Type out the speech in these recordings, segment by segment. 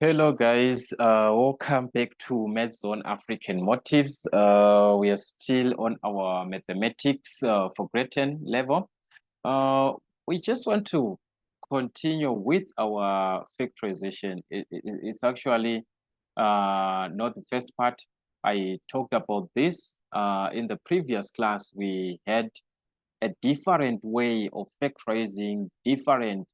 Hello guys, welcome back to Math Zone African Motives. We are still on our mathematics for grade 10 level. We just want to continue with our factorization. It's actually not the first part. I talked about this in the previous class. We had a different way of factorizing different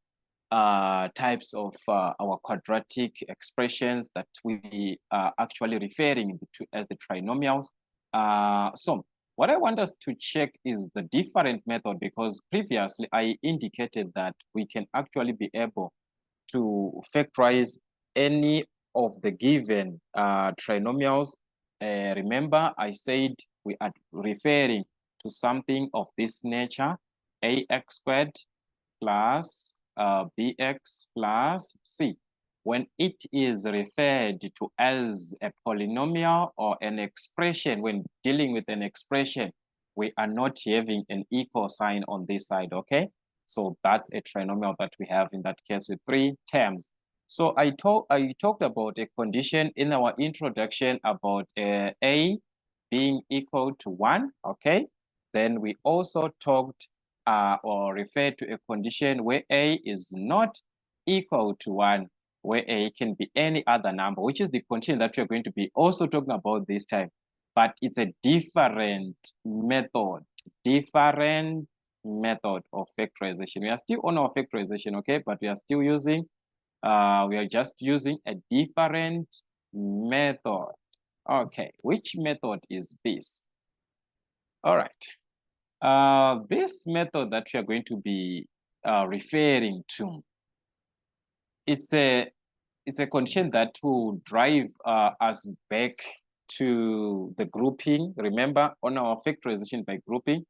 types of our quadratic expressions that we are actually referring to as the trinomials. So what I want us to check is the different method, because previously I indicated that we can actually be able to factorize any of the given trinomials. Remember, I said we are referring to something of this nature: ax squared plus bx plus c. When it is referred to as a polynomial or an expression, when dealing with an expression, we are not having an equal sign on this side, okay? So that's a trinomial that we have in that case with three terms. So I talked about a condition in our introduction about a being equal to 1, okay? Then we also talked or referred to a condition where a is not equal to 1, where a can be any other number, which is the condition that we're going to be also talking about this time. But it's a different method of factorization. We are still on our factorization, okay? But we are still using, we are just using a different method. Okay, which method is this? All right. This method that we are going to be referring to, it's a condition that will drive us back to the grouping. Remember, on our factorization by grouping.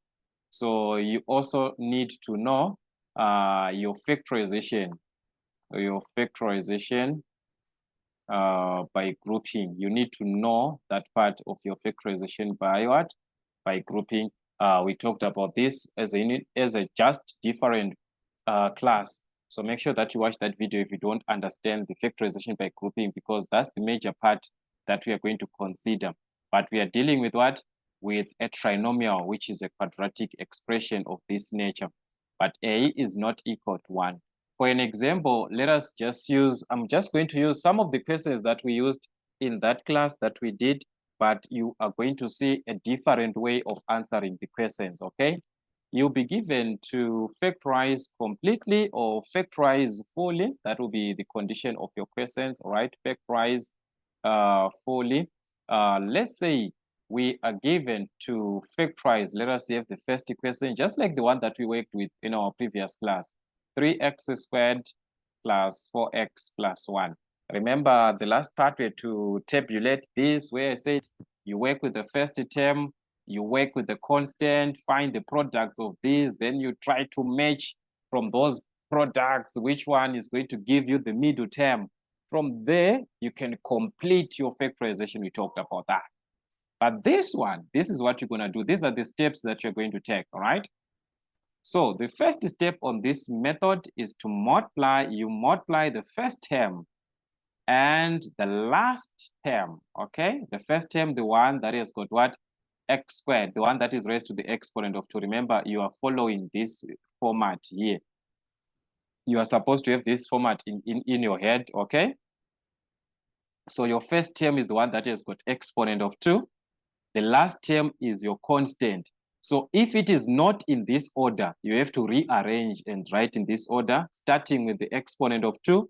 So you also need to know your factorization by grouping. You need to know that part of your factorization by what? By grouping. We talked about this as a just different class. So make sure that you watch that video if you don't understand the factorization by grouping, because that's the major part that we are going to consider. But we are dealing with what? With a trinomial, which is a quadratic expression of this nature. But a is not equal to 1. For an example, let us just use, I'm just going to use some of the questions that we used in that class that we did, but you are going to see a different way of answering the questions, okay? You'll be given to factorize completely or factorize fully. That will be the condition of your questions, all right? Factorize fully. Let's say we are given to factorize. Let us see if the first question, just like the one that we worked with in our previous class, 3x squared plus 4x plus 1. Remember the last part we had to tabulate this, where I said you work with the first term, you work with the constant, find the products of these, then you try to match from those products which one is going to give you the middle term. From there, you can complete your factorization. We talked about that. But this one, this is what you're going to do. These are the steps that you're going to take, all right? So the first step on this method is to multiply. You multiply the first term and the last term, okay? The first term, the one that has got what? X squared, the one that is raised to the exponent of 2. Remember, you are following this format here. You are supposed to have this format in your head, okay? So your first term is the one that has got exponent of 2. The last term is your constant. So if it is not in this order, you have to rearrange and write in this order, starting with the exponent of 2,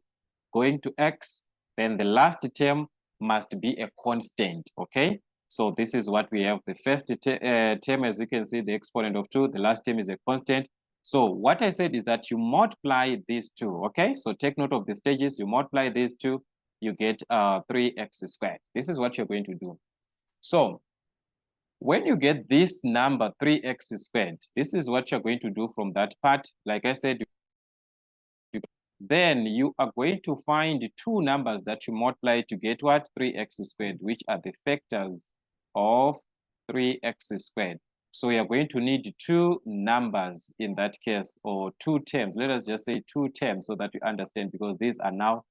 going to x, then the last term must be a constant, okay? So this is what we have. The first term, as you can see, the exponent of 2, the last term is a constant. So what I said is that you multiply these two, okay? So take note of the stages. You multiply these two, you get 3x squared. This is what you're going to do. So when you get this number 3x squared, this is what you're going to do from that part. Like I said, then you are going to find two numbers that you multiply to get what? 3x squared, which are the factors of 3x squared. So we are going to need two numbers in that case, or two terms. Let us just say two terms so that you understand, because these are now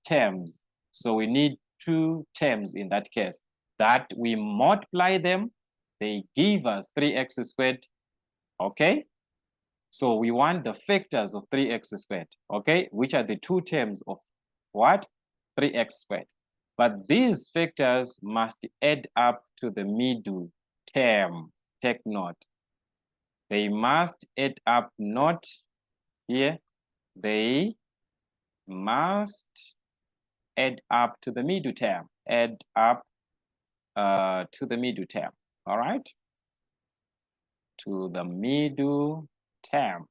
terms. So we need two terms in that case, that we multiply them, they give us 3x squared, okay? So we want the factors of 3x squared, okay? Which are the two terms of what? 3x squared. But these factors must add up to the middle term. Take note. They must add up, not here. They must add up to the middle term. Add up to the middle term. All right? To the middle term.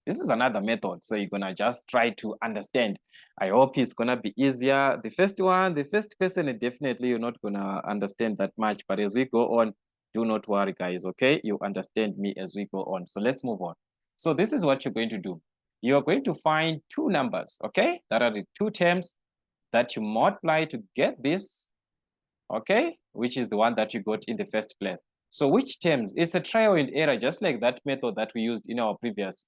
This is another method, so you're gonna just try to understand. I hope it's gonna be easier. The first one, the first question, definitely you're not gonna understand that much, but as we go on, do not worry, guys, okay? You understand me as we go on. So let's move on. So this is what you're going to do. You're going to find two numbers, okay? That are the two terms that you multiply to get this, okay? Which is the one that you got in the first place. So which terms? It's a trial and error, just like that method that we used in our previous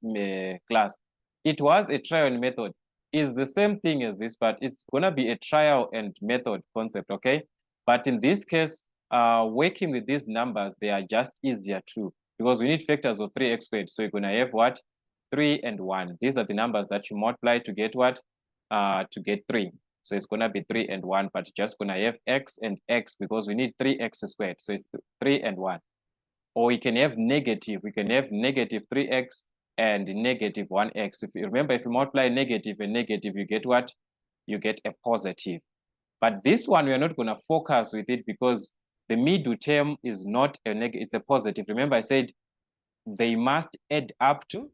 class. It was a trial and method. It's the same thing as this, but it's gonna be a trial and method concept, okay? But in this case, working with these numbers, they are just easier too, because we need factors of 3x squared. So you're gonna have what? 3 and 1. These are the numbers that you multiply to get what? To get 3. So it's gonna be 3 and 1, but just gonna have x and x because we need 3x squared. So it's 3 and 1. Or we can have negative. We can have negative 3x and negative 1x. If you remember, if you multiply negative and negative, you get what? You get a positive. But this one, we're not gonna focus with it because the middle term is not a negative, it's a positive. Remember, I said they must add up to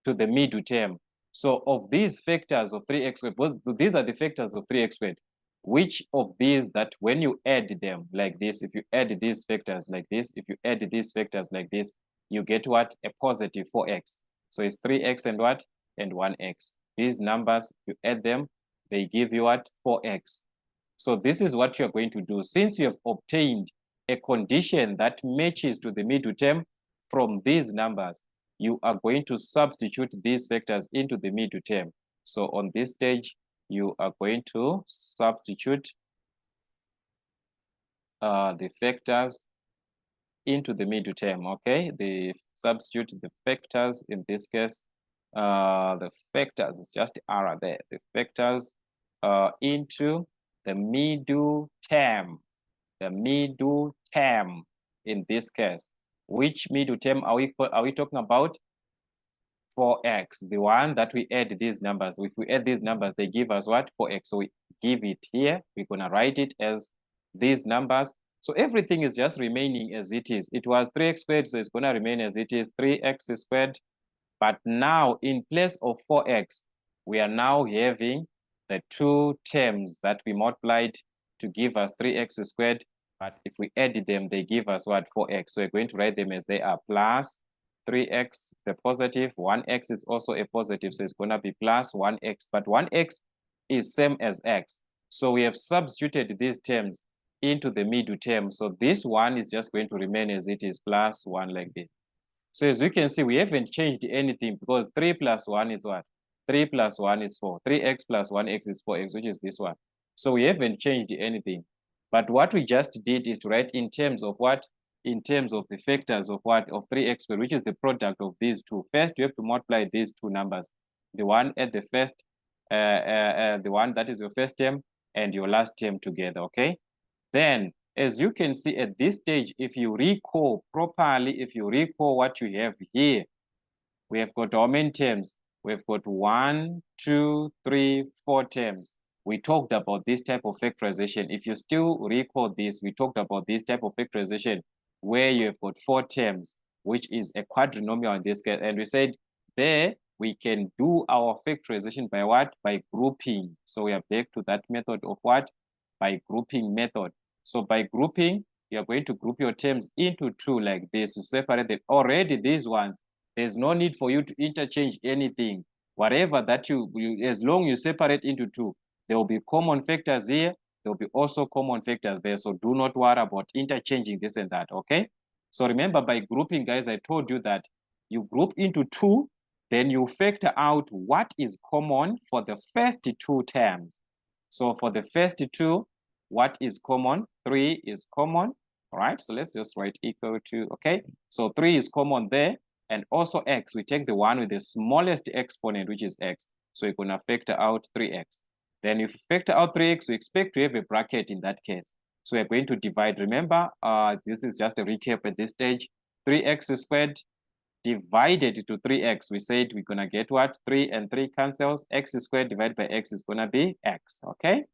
the middle term. So of these factors of 3x squared, well, these are the factors of 3x squared. Which of these that when you add them like this, if you add these factors like this, if you add these factors like this, you get what? A positive 4x. So it's 3x and what? And 1x. These numbers, you add them, they give you what? 4x. So this is what you're going to do. Since you have obtained a condition that matches to the middle term from these numbers, you are going to substitute these vectors into the middle term. So on this stage, you are going to substitute the factors into the middle term, okay? Substitute the factors, in this case, the factors, it's just R there, the factors into the middle term, in this case. Which middle term are we talking about? 4x, the one that we add these numbers. If we add these numbers, they give us what? 4x. So we give it here. We're gonna write it as these numbers. So everything is just remaining as it is. It was 3x squared, so it's gonna remain as it is, 3x squared. But now in place of 4x, we are now having the two terms that we multiplied to give us 3x squared. But if we add them, they give us what? 4x. So we're going to write them as they are, plus 3x, the positive, 1x is also a positive, so it's going to be plus 1x, but 1x is same as x. So we have substituted these terms into the middle term. So this one is just going to remain as it is, plus 1 like this. So as you can see, we haven't changed anything because 3 plus 1 is what? 3 plus 1 is 4. 3x plus 1x is 4x, which is this one. So we haven't changed anything. But what we just did is to write in terms of what? In terms of the factors of what? Of 3x squared, which is the product of these two. First, you have to multiply these two numbers. The one at the first, the one that is your first term and your last term together, okay? Then, as you can see at this stage, if you recall properly, if you recall what you have here, we have got how many terms? We've got 1, 2, 3, 4 terms. We talked about this type of factorization. If you still recall this, we talked about this type of factorization where you have got 4 terms, which is a quadrinomial in this case. And we said there we can do our factorization by what? By grouping. So we are back to that method of what? By grouping method. So by grouping, you're going to group your terms into 2 like this. You separate them. Already these ones, there's no need for you to interchange anything. Whatever that as long you separate into 2, there will be common factors here. There will be also common factors there. So do not worry about interchanging this and that, okay? So remember, by grouping, guys, I told you that you group into 2, then you factor out what is common for the first 2 terms. So for the first two, what is common? 3 is common, all right? So let's just write equal to, okay? So 3 is common there, and also x, we take the one with the smallest exponent, which is x. So we're gonna factor out 3x. Then if you factor out 3x, we expect to have a bracket in that case. So we're going to divide. Remember, this is just a recap at this stage. 3x squared divided to 3x, we said we're gonna get what? 3 and 3 cancels. X squared divided by x is gonna be x, okay?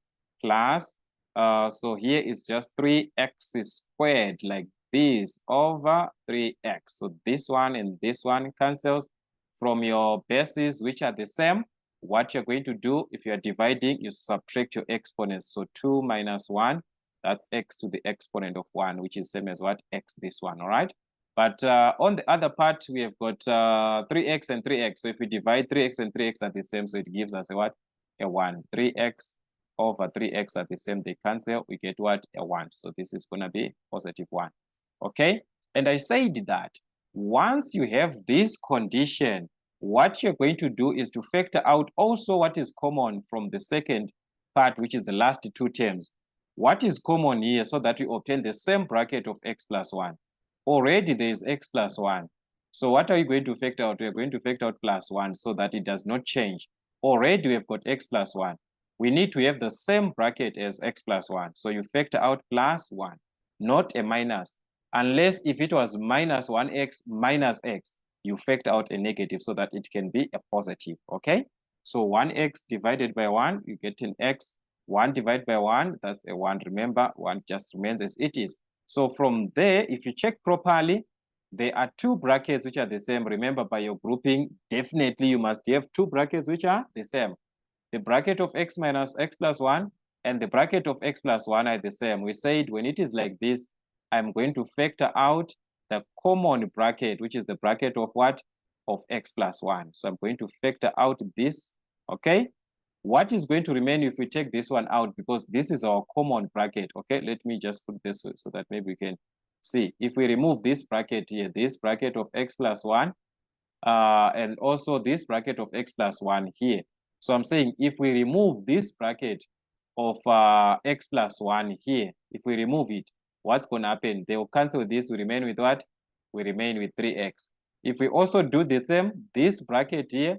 Plus, so here is just 3x squared like this over 3x. So this one and this one cancels. From your bases, which are the same, what you're going to do, if you're dividing, you subtract your exponents. So 2 minus 1, that's x to the exponent of 1, which is same as what? X, this one, all right? But on the other part, we have got 3x and 3x. So if we divide 3x and 3x are the same, so it gives us a what? A 1. 3x over 3x are the same, they cancel, we get what? A 1. So this is going to be positive 1. Okay? And I said that once you have this condition, what you're going to do is to factor out also what is common from the second part, which is the last two terms. What is common here so that we obtain the same bracket of x plus 1? Already there is x plus 1. So what are you going to factor out? We are going to factor out plus 1 so that it does not change. Already we have got x plus 1. We need to have the same bracket as x plus 1. So you factor out plus 1, not a minus. Unless if it was minus 1x minus x, you factor out a negative so that it can be a positive, okay? So 1x divided by 1, you get an x. 1 divided by 1, that's a 1. Remember, 1 just remains as it is. So from there, if you check properly, there are two brackets which are the same. Remember, by your grouping, definitely you must have two brackets which are the same. The bracket of x minus x plus 1 and the bracket of x plus 1 are the same. We said when it is like this, I'm going to factor out the common bracket, which is the bracket of what? Of x plus 1. So I'm going to factor out this, okay? What is going to remain if we take this one out? Because this is our common bracket, okay? Let me just put this so that maybe we can see. If we remove this bracket here, this bracket of x plus 1, and also this bracket of x plus 1 here. So I'm saying if we remove this bracket of x plus 1 here, if we remove it, what's going to happen? They will cancel this. We remain with what? We remain with 3x. If we also do the same, this bracket here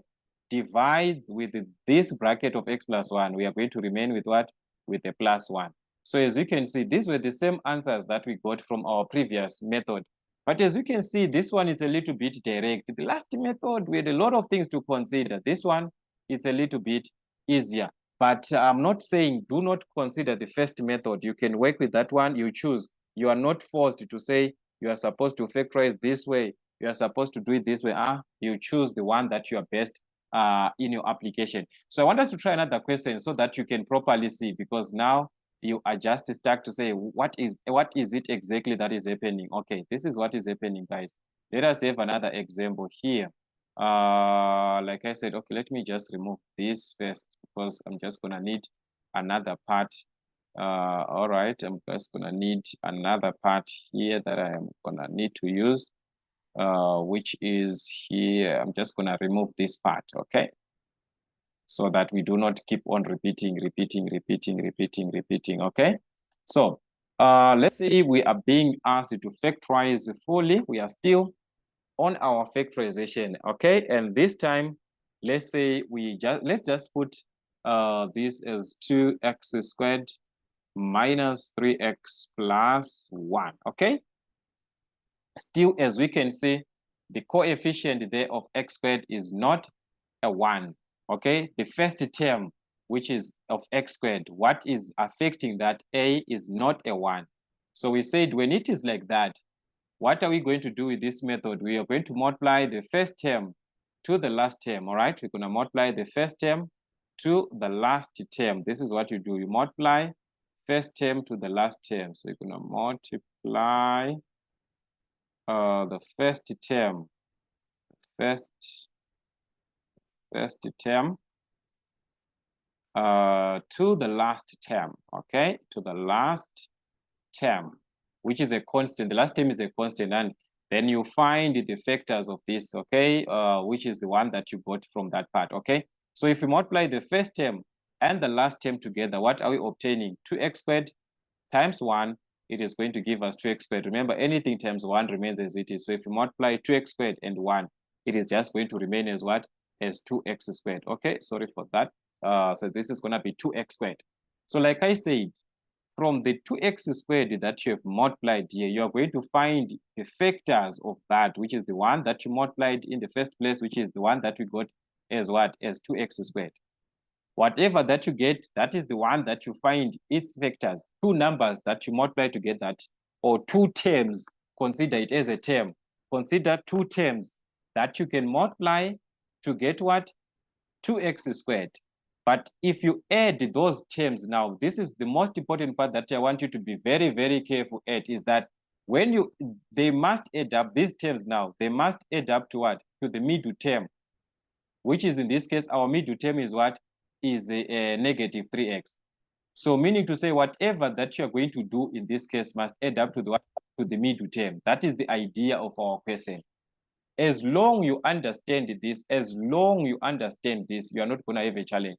divides with this bracket of x plus 1, we are going to remain with what? With a plus 1. So as you can see, these were the same answers that we got from our previous method. But as you can see, this one is a little bit direct. The last method, we had a lot of things to consider. This one is a little bit easier. But I'm not saying do not consider the first method. You can work with that one, you choose. You are not forced to say you are supposed to factorize this way. You are supposed to do it this way. You choose the one that you are best in your application. So I want us to try another question so that you can properly see, because now you are just stuck to say what is it exactly that is happening. Okay, this is what is happening, guys. Let us have another example here. Like I said, okay, let me just remove this first because I'm just gonna need another part. All right, I'm just gonna need another part here that I am gonna need to use. Which is here. I'm just gonna remove this part, okay? So that we do not keep on repeating, okay? So let's say we are being asked to factorize fully. We are still on our factorization, okay? And this time, let's say let's just put this as 2x squared minus 3x plus 1, okay? Still, as we can see, the coefficient there of x squared is not a 1, okay? The first term, which is of x squared, what is affecting that? A is not a 1. So we said when it is like that, what are we going to do with this method? We are going to multiply the first term to the last term, all right? We're going to multiply the first term to the last term. This is what you do. You multiply first term to the last term. So you're going to multiply the first term, first term to the last term, okay? To the last term, which is a constant. The last term is a constant, and then you find the factors of this, okay? Which is the one that you got from that part, okay? So if you multiply the first term and the last term together, what are we obtaining? 2x squared times 1, it is going to give us 2x squared. Remember, anything times 1 remains as it is. So if you multiply 2x squared and 1, it is just going to remain as what? As 2x squared. Okay, sorry for that. So this is going to be 2x squared. So like I said, from the 2x squared that you have multiplied here, you are going to find the factors of that, which is the one that you multiplied in the first place, which is the one that we got as what? As 2x squared. Whatever that you get, that is the one that you find its factors. Two numbers that you multiply to get that, or two terms, consider it as a term. Consider two terms that you can multiply to get what? 2x squared. But if you add those terms now, this is the most important part that I want you to be very, very careful at, is that when they must add up, these terms now, they must add up to what? To the middle term, which is in this case, our middle term is what? Is a negative 3x. So meaning to say, whatever that you're going to do in this case must add up to the middle term. That is the idea of our question. As long you understand this, you are not going to have a challenge.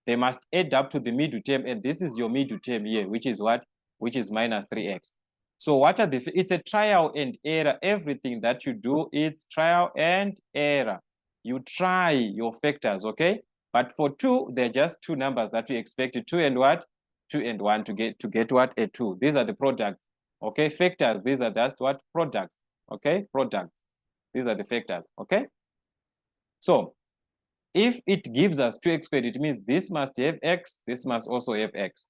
They must add up to the middle term, and this is your middle term here, which is what? Which is minus 3x. So what are it's a trial and error. Everything that you do, it's trial and error. You try your factors, okay? But for 2, they're just two numbers that we expected, 2 and what? 2 and 1 to get what? A 2. These are the products, okay? Factors, these are just what? Products, okay? Products. These are the factors, okay? So if it gives us 2x squared, it means this must have x, this must also have x.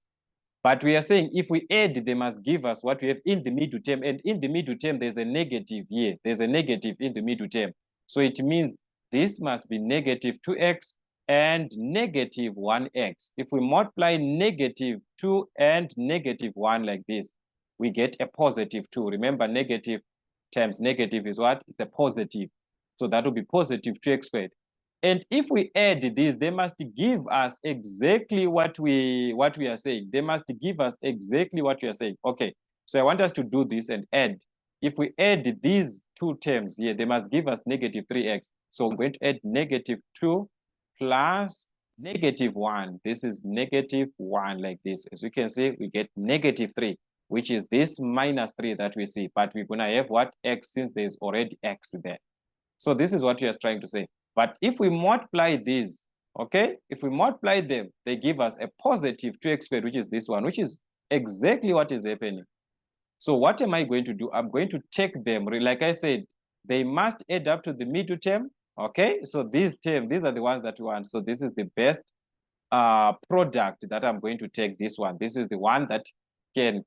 But we are saying if we add, they must give us what we have in the middle term. And in the middle term, there's a negative here. There's a negative in the middle term. So it means this must be negative 2x and negative 1x. If we multiply negative 2 and negative 1 like this, we get a positive 2. Remember, negative times negative is what? It's a positive. So that will be positive 2x squared. And if we add these, they must give us exactly what we are saying. They must give us exactly what we are saying. Okay, so I want us to do this and add. If we add these two terms here, they must give us negative 3x. So I'm going to add negative 2 plus negative 1. This is negative 1 like this. As you can see, we get negative 3, which is this minus 3 that we see. But we're going to have what? X, since there's already x there. So this is what we are trying to say. But if we multiply these, okay, if we multiply them, they give us a positive 2x squared, which is this one, which is exactly what is happening. So what am I going to do? I'm going to take them, like I said, they must add up to the middle term, okay? So these terms, these are the ones that we want. So this is the best product that I'm going to take, this one. This is the one that can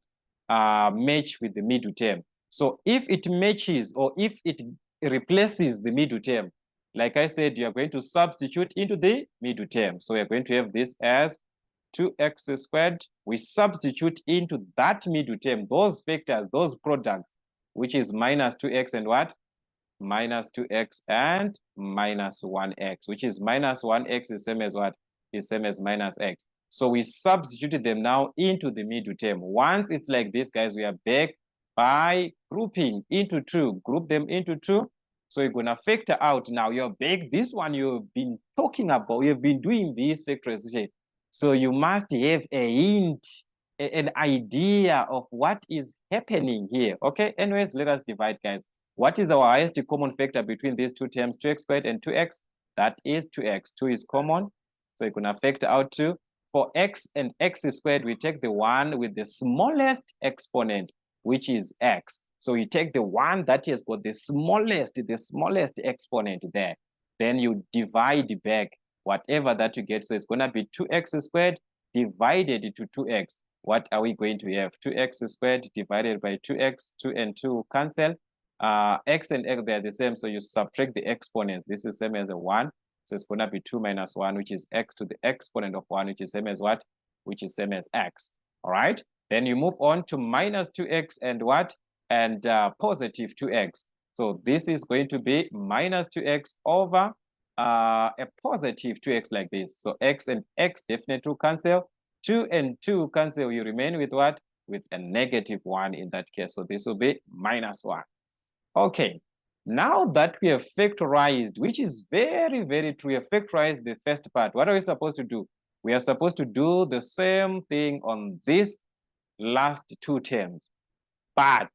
match with the middle term. So if it matches, or if it replaces the middle term, like I said, you are going to substitute into the middle term. So we are going to have this as 2x squared. We substitute into that middle term, those factors, those products, which is minus 2x and what? Minus 2x and minus 1x, which is minus 1x is same as what? Is same as minus x. So we substituted them now into the middle term. Once it's like this, guys, we are back by grouping into 2. Group them into 2. So you're going to factor out now. You're back. This one you've been talking about. You've been doing this factorization. So you must have a hint, an idea of what is happening here. Okay, anyways, let us divide, guys. What is our highest common factor between these two terms, 2x squared and 2x? That is 2x. 2 is common. So you're going to factor out 2. For x and x squared, we take the one with the smallest exponent, which is x. So you take the one that has got the smallest exponent there. Then you divide back whatever that you get. So it's going to be 2x squared divided to 2x. What are we going to have? 2x squared divided by 2x. 2 and 2 cancel. X and x, they're the same. So you subtract the exponents. This is same as a 1. So it's going to be 2 minus 1, which is x to the exponent of 1, which is same as what? Which is same as x. All right. Then you move on to minus 2x and what? And positive 2x. So this is going to be minus 2x over a positive 2x like this. So x and x definitely cancel. 2 and 2 cancel. You remain with what? With a negative 1 in that case. So this will be minus 1. Okay. Now that we have factorized, which is very, very true, we have factorized the first part. What are we supposed to do? we are supposed to do the same thing on these last two terms. But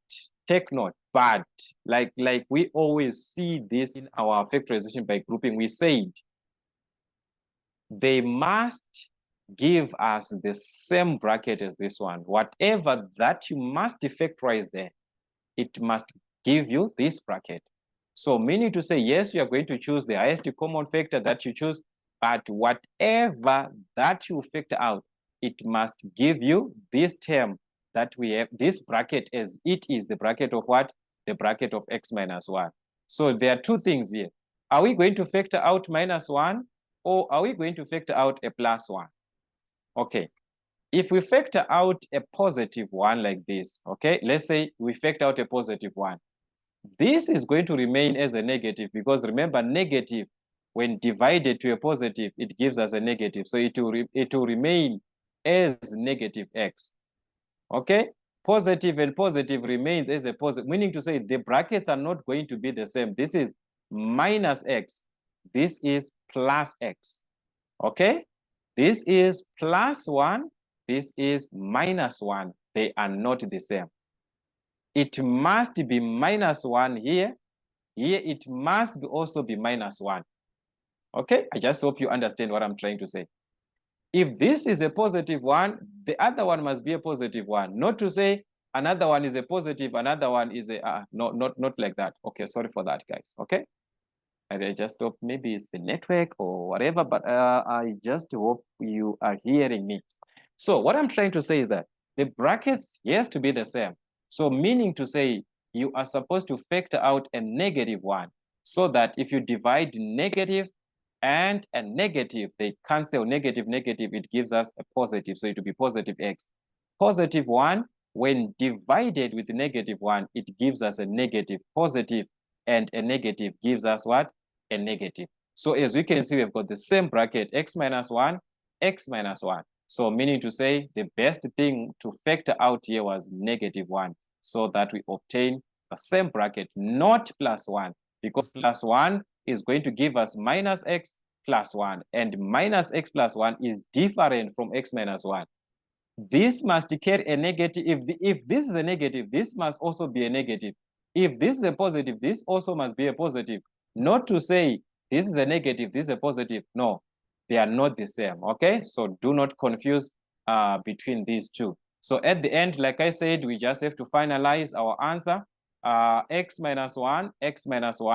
take note, but like we always see this in our factorization by grouping, we said they must give us the same bracket as this one. Whatever that you must factorize there, it must give you this bracket. So meaning to say, yes, you are going to choose the highest common factor that you choose, but whatever that you factor out, it must give you this term that we have, this bracket, as it is the bracket of what? The bracket of x minus 1. So there are two things here. Are we going to factor out minus 1, or are we going to factor out a plus 1? Okay. If we factor out a positive 1 like this, okay, let's say we factor out a positive 1. This is going to remain as a negative, because remember, negative, when divided to a positive, it gives us a negative. So it will remain as negative x. Okay, positive and positive remains as a positive, meaning to say the brackets are not going to be the same. This is minus x. This is plus x. Okay, this is plus 1. This is minus 1. They are not the same. It must be minus 1 here. Here it must also be minus 1. Okay, I just hope you understand what I'm trying to say. If this is a positive 1, the other one must be a positive 1. Not to say another one is a positive, another one is a not like that. Okay, sorry for that, guys. Okay, and I just hope maybe it's the network or whatever, but I just hope you are hearing me. So what I'm trying to say is that the brackets has to be the same. So meaning to say you are supposed to factor out a negative 1, so that if you divide negative and a negative, they cancel. Negative, it gives us a positive. So it will be positive x. Positive 1, when divided with negative 1, it gives us a negative. Positive and a negative gives us what? A negative. So as we can see, we've got the same bracket, x minus 1, x minus 1. So meaning to say the best thing to factor out here was negative 1, so that we obtain the same bracket, not plus 1, because plus 1 is going to give us minus x plus 1, and minus x plus 1 is different from x minus 1. This must carry a negative. If this is a negative, this must also be a negative. If this is a positive, this also must be a positive. Not to say this is a negative, this is a positive. No, they are not the same. Okay, so do not confuse between these two. So at the end, like I said, we just have to finalize our answer. X minus 1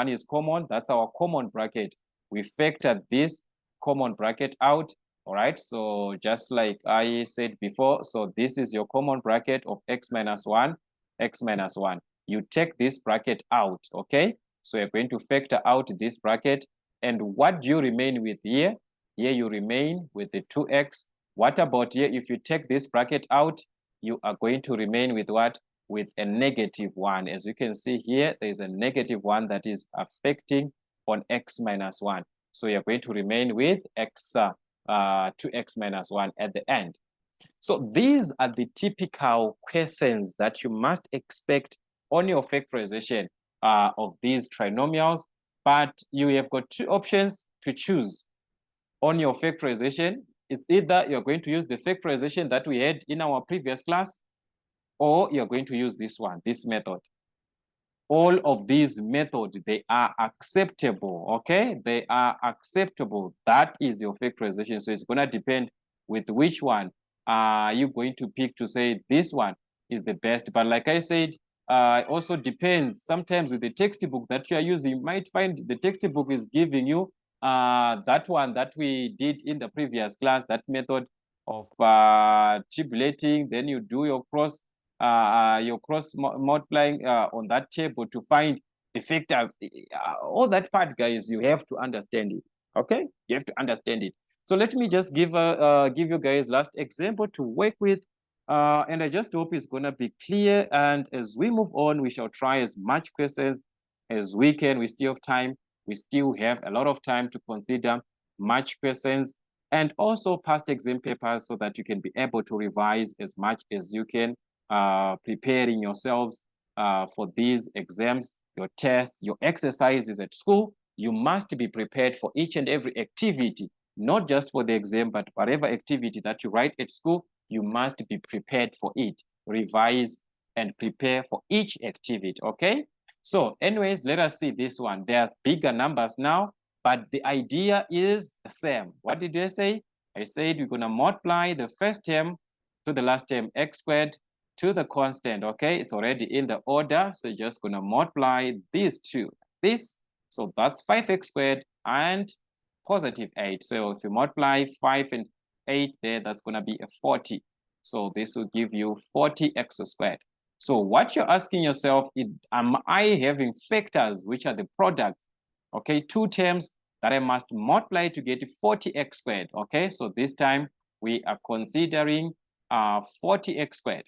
is common. That's our common bracket. We factor this common bracket out. All right, so just like I said before, so this is your common bracket of x minus 1, x minus 1. You take this bracket out, okay? So you're going to factor out this bracket. And what do you remain with here? Here you remain with the 2x. What about here? If you take this bracket out, you are going to remain with what? With a negative 1. As you can see here, there is a negative 1 that is affecting on x minus 1. So you're going to remain with x 2x minus 1 at the end. So these are the typical questions that you must expect on your factorization of these trinomials. But you have got two options to choose on your factorization. It's either you're going to use the factorization that we had in our previous class, or you're going to use this one, this method. All of these methods, they are acceptable, okay? They are acceptable. That is your factorization. So it's going to depend with which one are you going to pick to say this one is the best. But like I said, it also depends. Sometimes with the textbook that you are using, you might find the textbook is giving you that one that we did in the previous class, that method of tabulating. Then you do your cross multiplying on that table to find the factors. All that part, guys, you have to understand it. Okay, you have to understand it. So let me just give you guys last example to work with, and I just hope it's gonna be clear. And as we move on, we shall try as much questions as we can. We still have time. We still have a lot of time to consider much questions, and also past exam papers, so that you can be able to revise as much as you can. Preparing yourselves for these exams, your tests, your exercises at school. You must be prepared for each and every activity not just for the exam, but whatever activity that you write at school, you must be prepared for it, revise and prepare for each activity, okay? So anyways, let us see this one. There are bigger numbers now, but the idea is the same. What did I say? I said we're gonna multiply the first term to the last term, x squared to the constant, okay? It's already in the order, so you're just gonna multiply these two, this. So that's 5x squared and positive 8. So if you multiply 5 and 8 there, that's gonna be a 40. So this will give you 40x squared. So what you're asking yourself is, am I having factors which are the products, okay? Two terms that I must multiply to get 40x squared, okay? So this time we are considering 40x squared.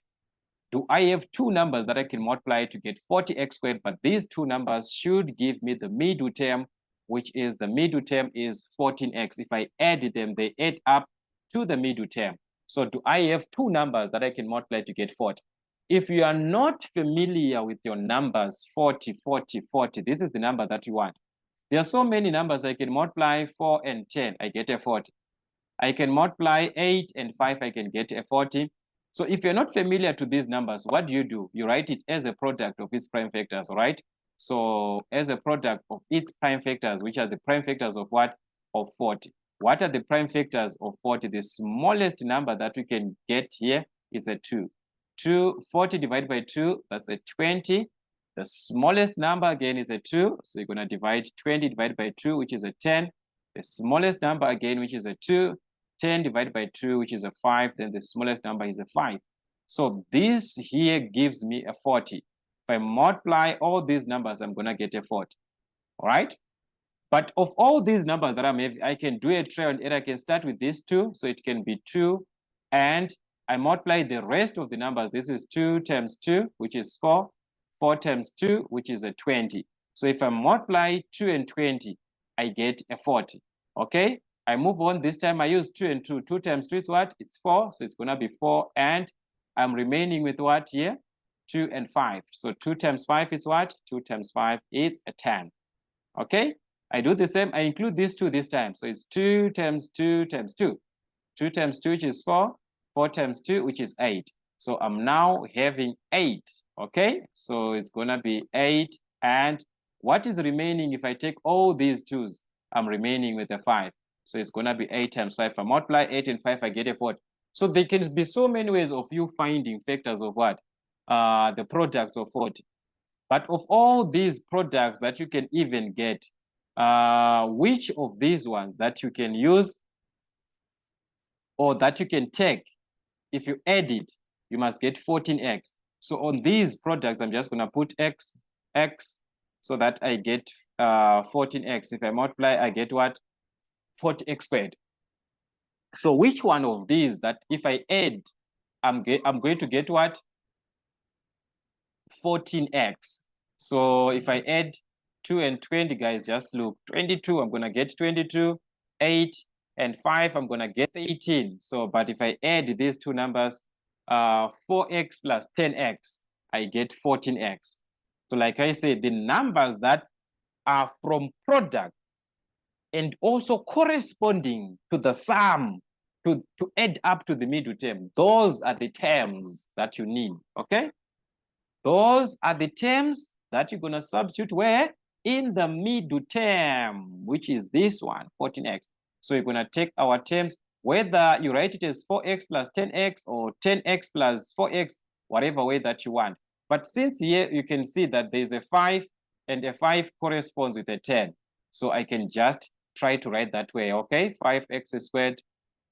Do I have two numbers that I can multiply to get 40x squared, but these two numbers should give me the middle term, which is the middle term is 14x. If I add them, they add up to the middle term. So do I have two numbers that I can multiply to get 40? If you are not familiar with your numbers, 40, 40, 40, this is the number that you want. There are so many numbers I can multiply 4 and 10, I get a 40. I can multiply 8 and 5, I can get a 40. So if you're not familiar to these numbers, what do? You write it as a product of its prime factors, right? So as a product of its prime factors, which are the prime factors of what? Of 40. What are the prime factors of 40? The smallest number that we can get here is a 2. 40 divided by 2, that's a 20. The smallest number again is a 2. So you're going to divide 20 divided by 2, which is a 10. The smallest number again, which is a 2. 10 divided by 2, which is a 5. Then the smallest number is a 5. So this here gives me a 40. If I multiply all these numbers, I'm going to get a 40. All right? But of all these numbers that I'm having, I can do a trial and error. I can start with these two. So it can be 2. And I multiply the rest of the numbers. This is 2 times 2, which is 4. 4 times 2, which is a 20. So if I multiply 2 and 20, I get a 40. Okay? I move on. This time I use 2 and 2. 2 times 2 is what? It's 4. So it's going to be 4. And I'm remaining with what here? 2 and 5. So 2 times 5 is what? 2 times 5 is a 10. Okay? I do the same. I include these two this time. So it's 2 times 2 times 2. 2 times 2, which is 4. 4 times 2, which is 8. So I'm now having 8. Okay? So it's going to be 8. And what is remaining if I take all these 2's? I'm remaining with a 5. So it's going to be 8 times 5. If I multiply 8 and 5, I get a 40. So there can be so many ways of you finding factors of what? The products of 40. But of all these products that you can even get, which of these ones that you can use or that you can take, if you add it, you must get 14x. So on these products, I'm just going to put x, so that I get 14x. If I multiply, I get what? 40x squared. So which one of these that if I add, I'm going to get what? 14x. So if I add 2 and 20, guys, just look. 22, I'm going to get 22. 8 and 5, I'm going to get 18. So, but if I add these two numbers, 4x plus 10x, I get 14x. So like I said, the numbers that are from product and also corresponding to the sum to add up to the middle term, those are the terms that you need, okay? Those are the terms that you're going to substitute where? In the middle term, which is this one, 14x. So you're going to take our terms, whether you write it as 4x plus 10x or 10x plus 4x, whatever way that you want. But since here you can see that there's a 5 and a 5 corresponds with a 10. So I can just try to write that way, okay? 5x squared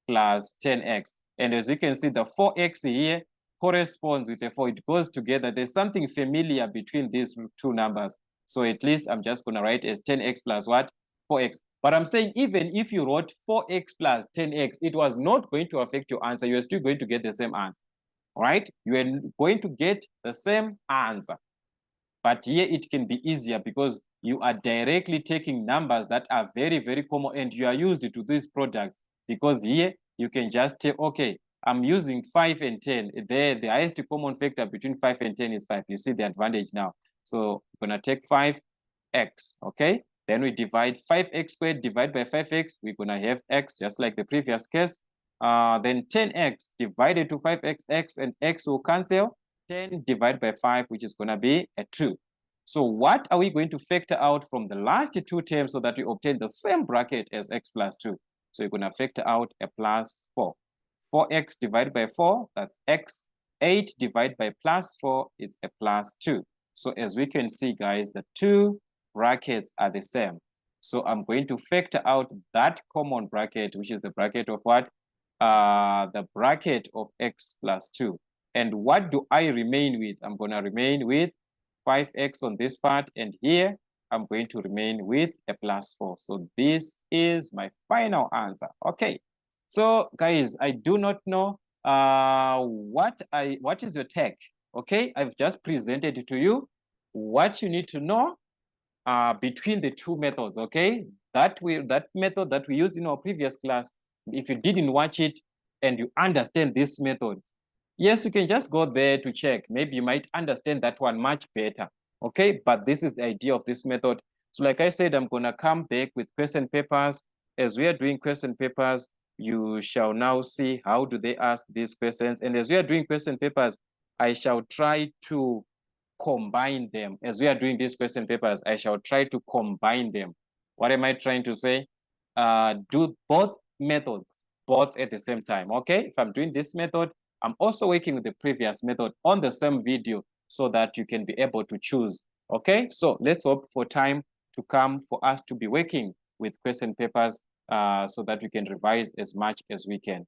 plus 10x. And as you can see, the 4x here corresponds with a 4. It goes together. There's something familiar between these two numbers. So at least I'm just going to write as 10x plus what? 4x. But I'm saying even if you wrote 4x plus 10x, it was not going to affect your answer. You're still going to get the same answer, right? You are going to get the same answer. But here it can be easier because you are directly taking numbers that are very, very common and you are used to these products, because here you can just say, okay, I'm using 5 and 10. The highest common factor between 5 and 10 is 5. You see the advantage now. So I'm going to take 5x, okay? Then we divide 5x squared, divide by 5x, we're gonna have x just like the previous case. Then 10x divided to 5x, and x will cancel. 10 divided by 5, which is gonna be a 2. So what are we going to factor out from the last two terms so that we obtain the same bracket as x plus 2? So you're gonna factor out a plus 4. 4x divided by 4, that's x. 8 divided by plus 4 is a plus 2. So as we can see, guys, the two brackets are the same. So I'm going to factor out that common bracket, which is the bracket of what? The bracket of x plus 2. And what do I remain with? I'm going to remain with 5x on this part, and here I'm going to remain with a plus 4. So this is my final answer. Okay. So guys, I do not know what is your take. Okay, I've just presented to you what you need to know between the two methods. Okay, that method that we used in our previous class. If you didn't watch it and you understand this method, yes, you can just go there to check. Maybe you might understand that one much better. Okay, but this is the idea of this method. So like I said, I'm gonna come back with question papers. As we are doing question papers, you shall now see how do they ask these questions. And as we are doing question papers, I shall try to combine them. As we are doing these question papers, I shall try to combine them. What am I trying to say? Do both methods, both at the same time. Okay, if I'm doing this method, I'm also working with the previous method on the same video so that you can be able to choose. Okay, so let's hope for time to come for us to be working with question papers so that we can revise as much as we can.